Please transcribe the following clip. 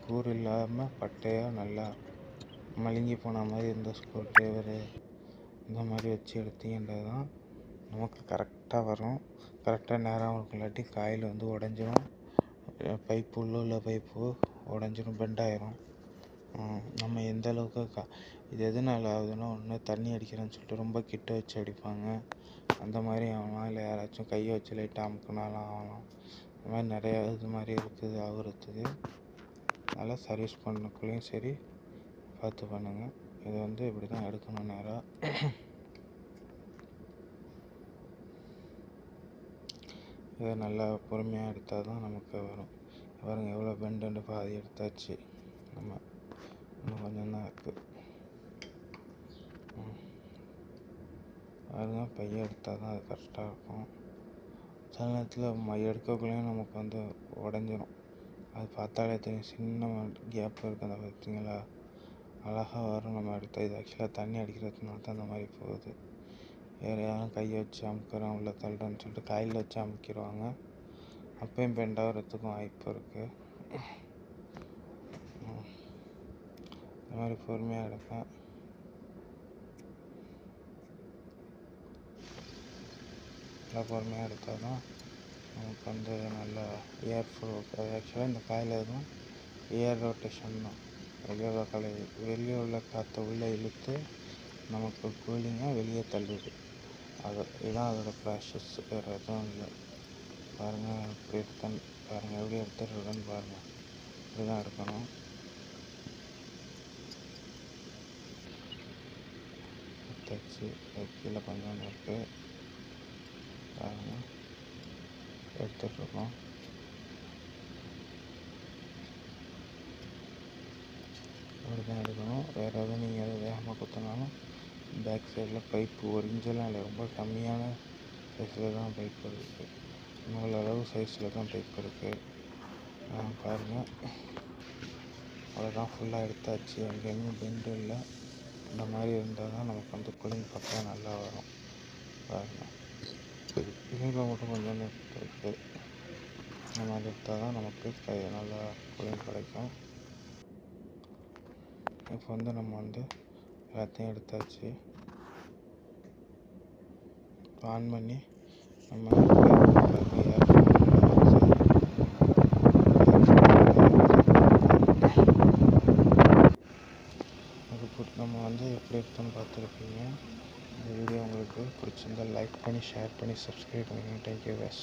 கூர் இல்லாமல் பட்டையாக நல்லா மழுங்கி போன மாதிரி இந்த ஸ்க்ரூ ட்ரைவரு இந்த மாதிரி வச்சு எடுத்தீங்கன்றது தான் நமக்கு கரெக்டாக வரும். கரெக்டாக நேரம் இருக்கும். இல்லாட்டி காயில் வந்து உடஞ்சிரும். பைப்பு உள்ள பைப்பு உடஞ்சிரும், பெண்டாயிரும். நம்ம எந்த அளவுக்கு இது எதனால ஆகுதுன்னா, ஒன்று தண்ணி அடிக்கிறேன்னு சொல்லிட்டு ரொம்ப கிட்ட வச்சு அடிப்பாங்க, அந்த மாதிரி ஆகலாம். இல்லை யாராச்சும் கையை வச்சு லைட்டாக அமுக்குனாலும் ஆகலாம். இந்த மாதிரி நிறையா இது மாதிரி இருக்குது ஆகுறதுக்கு. அதனால் சர்வீஸ் பண்ணக்குள்ளேயும் சரி பார்த்து பண்ணுங்கள். இது வந்து இப்படி தான் எடுக்கணும் நேராக. இதை நல்லா பொறுமையாக எடுத்தால் தான் நமக்கு வரும். பாருங்கள் எவ்வளோ பெண்டு பாதி எடுத்தாச்சு. நம்ம இன்னும் கொஞ்சம் தான் இருக்குது. பாருங்க, பையை எடுத்தால் தான் அது கரெக்டாக இருக்கும். சில நேரத்தில் எடுக்கக்குள்ளேயும் நமக்கு வந்து உடஞ்சிரும். அது பார்த்தாலே தெரியும், சின்ன கேப் இருக்குது. அந்த பார்த்தீங்களா, அழகாக வரும் நம்ம எடுத்தால். இது ஆக்சுவலாக தண்ணி அடிக்கிறதுனால தான் அந்த மாதிரி போகுது. வேறு யாரும் கையை வச்சு அமுக்கிறோம் உள்ள தள்ளுறோன்னு சொல்லிட்டு காயில் வச்சு அமுக்கிடுவாங்க. அப்பயும் பெண்டாகிறதுக்கும் வாய்ப்பு இருக்குது. இந்த மாதிரி பொறுமையாக எடுப்பேன். நல்லா பொறுமையாக எடுத்தால் தான் நமக்கு வந்து நல்லா ஏர் ஃப்ளோ. ஆக்சுவலாக இந்த காயில் எதுவும் ஏர் ரொட்டேஷன் தான். வெளியே உள்ள காற்றை உள்ளே இழுத்து நமக்கு கூலிங்காக வெளியே தள்ளுது. இதுதான் அதோட ப்ராசஸ், வேறு எதுவும் இல்லை. பாருங்கள் எப்படி எடுத்தேன்னு பாருங்கள், எப்படி எடுத்துடுறதுன்னு பாருங்கள். இப்படி தான் எடுக்கணும். எடுத்தாச்சு. கீழே கொஞ்சம் இருக்குது பாருங்கள், எடுத்துட்ருக்கோம். அப்படி தான் எடுக்கணும். வேறு எதுவும் நீங்கள் எதுவும் வேகமாக குத்தினாலும் பேக் சைடில் பைப்பு ஒரு இன்ச்செல்லாம் இல்லை, ரொம்ப கம்மியான சைஸில் தான் பைப் இருக்குது. இவ்வளோ அளவு சைஸில் தான் பைப் இருக்குது. பாருங்கள், அவ்வளோதான், ஃபுல்லாக எடுத்தாச்சு. எங்கேயும் பெண்டு இல்லை. இந்த மாதிரி இருந்தால் தான் நமக்கு வந்து கூலிங் பக்கம் நல்லா வரும். பாருங்கள், இதில் மட்டும் கொஞ்சம் இருக்குது. இந்த மாதிரி எடுத்தால் தான் நமக்கு நல்லா கூலிங் கிடைக்கும். இப்போ வந்து நம்ம வந்து எல்லாத்தையும் எடுத்தாச்சு. ஆன் பண்ணி நம்ம நம்ம வந்து எப்படி எடுத்தோன்னு பார்த்துருப்பீங்க. இந்த வீடியோ உங்களுக்கு பிடிச்சிருந்தால் லைக் பண்ணி, ஷேர் பண்ணி, சப்ஸ்கிரைப் பண்ணுங்கள். Thank you guys.